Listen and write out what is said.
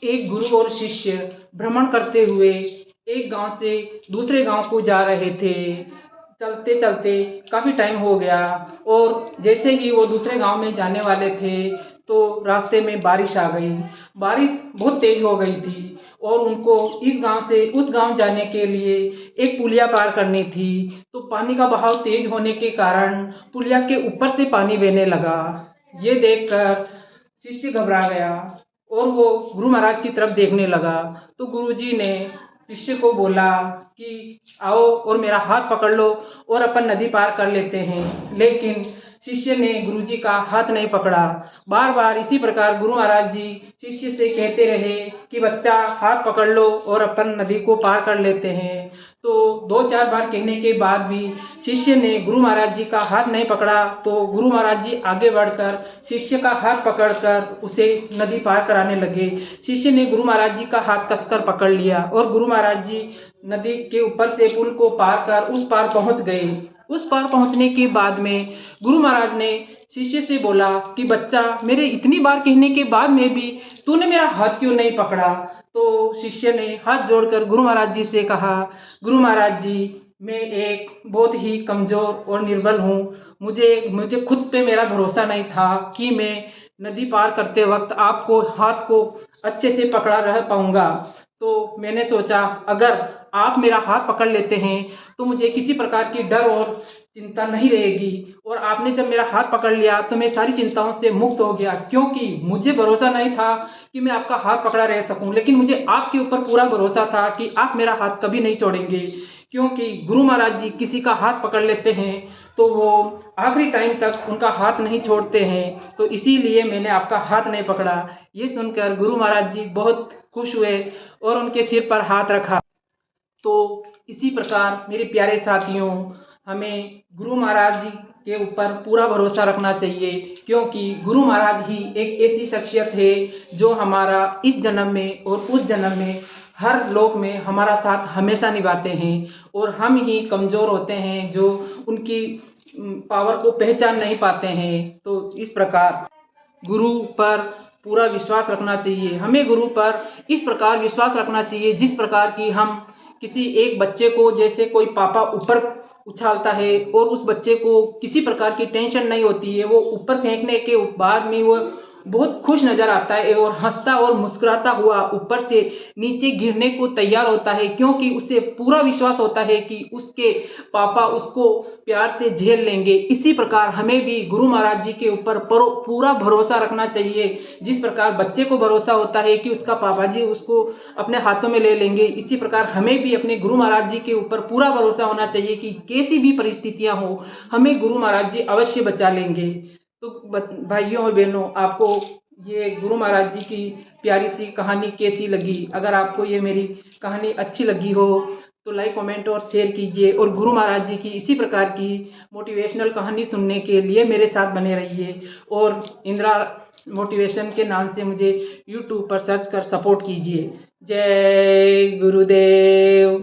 एक गुरु और शिष्य भ्रमण करते हुए एक गांव से दूसरे गांव को जा रहे थे। चलते चलते काफ़ी टाइम हो गया और जैसे ही वो दूसरे गांव में जाने वाले थे तो रास्ते में बारिश आ गई। बारिश बहुत तेज हो गई थी और उनको इस गांव से उस गांव जाने के लिए एक पुलिया पार करनी थी। तो पानी का बहाव तेज होने के कारण पुलिया के ऊपर से पानी बहने लगा। ये देखकर शिष्य घबरा गया और वो गुरु महाराज की तरफ देखने लगा। तो गुरुजी ने शिष्य को बोला कि आओ और मेरा हाथ पकड़ लो और अपन नदी पार कर लेते हैं। लेकिन शिष्य ने गुरुजी का हाथ नहीं पकड़ा। बार बार इसी प्रकार गुरु महाराज जी शिष्य से कहते रहे कि बच्चा हाथ पकड़ लो और अपन नदी को पार कर लेते हैं। तो दो चार बार कहने के बाद भी शिष्य ने गुरु महाराज जी का हाथ नहीं पकड़ा। तो गुरु महाराज जी आगे बढ़कर शिष्य का हाथ पकड़कर उसे नदी पार कराने लगे। शिष्य ने गुरु महाराज जी का हाथ कसकर पकड़ लिया और गुरु महाराज जी नदी के ऊपर से पुल को पार कर उस पार पहुंच गए। उस पार पहुंचने के बाद में गुरु महाराज ने शिष्य से बोला कि बच्चा, मेरे इतनी बार कहने के बाद में भी तूने मेरा हाथ क्यों नहीं पकड़ा। तो शिष्य ने हाथ जोड़कर गुरु महाराज जी से कहा, गुरु महाराज जी, मैं एक बहुत ही कमज़ोर और निर्बल हूँ। मुझे मुझे खुद पे मेरा भरोसा नहीं था कि मैं नदी पार करते वक्त आपको हाथ को अच्छे से पकड़ा रह पाऊँगा। तो मैंने सोचा अगर आप मेरा हाथ पकड़ लेते हैं तो मुझे किसी प्रकार की डर और चिंता नहीं रहेगी। और आपने जब मेरा हाथ पकड़ लिया तो मैं सारी चिंताओं से मुक्त हो गया, क्योंकि मुझे भरोसा नहीं था कि मैं आपका हाथ पकड़ा रह सकूं। लेकिन मुझे आपके ऊपर पूरा भरोसा था कि आप मेरा हाथ कभी नहीं छोड़ेंगे, क्योंकि गुरु महाराज जी किसी का हाथ पकड़ लेते हैं तो वो आखिरी टाइम तक उनका हाथ नहीं छोड़ते हैं। तो इसीलिए मैंने आपका हाथ नहीं पकड़ा। ये सुनकर गुरु महाराज जी बहुत खुश हुए और उनके सिर पर हाथ रखा। तो इसी प्रकार मेरे प्यारे साथियों, हमें गुरु महाराज जी के ऊपर पूरा भरोसा रखना चाहिए, क्योंकि गुरु महाराज ही एक ऐसी शख्सियत है जो हमारा इस जन्म में और उस जन्म में हर लोक में हमारा साथ हमेशा निभाते हैं। और हम ही कमज़ोर होते हैं जो उनकी पावर को पहचान नहीं पाते हैं। तो इस प्रकार गुरु पर पूरा विश्वास रखना चाहिए। हमें गुरु पर इस प्रकार विश्वास रखना चाहिए जिस प्रकार की हम किसी एक बच्चे को, जैसे कोई पापा ऊपर उछालता है और उस बच्चे को किसी प्रकार की टेंशन नहीं होती है, वो ऊपर फेंकने के बाद में वो बहुत खुश नज़र आता है और हंसता और मुस्कुराता हुआ ऊपर से नीचे गिरने को तैयार होता है, क्योंकि उसे पूरा विश्वास होता है कि उसके पापा उसको प्यार से झेल लेंगे। इसी प्रकार हमें भी गुरु महाराज जी के ऊपर पूरा भरोसा रखना चाहिए। जिस प्रकार बच्चे को भरोसा होता है कि उसका पापा जी उसको अपने हाथों में ले लेंगे, इसी प्रकार हमें भी अपने गुरु महाराज जी के ऊपर पूरा भरोसा होना चाहिए कि कैसी भी परिस्थितियां हो, हमें गुरु महाराज जी अवश्य बचा लेंगे। तो भाइयों और बहनों, आपको ये गुरु महाराज जी की प्यारी सी कहानी कैसी लगी? अगर आपको ये मेरी कहानी अच्छी लगी हो तो लाइक, कमेंट और शेयर कीजिए। और गुरु महाराज जी की इसी प्रकार की मोटिवेशनल कहानी सुनने के लिए मेरे साथ बने रहिए। और इंदिरा मोटिवेशन के नाम से मुझे यूट्यूब पर सर्च कर सपोर्ट कीजिए। जय गुरुदेव।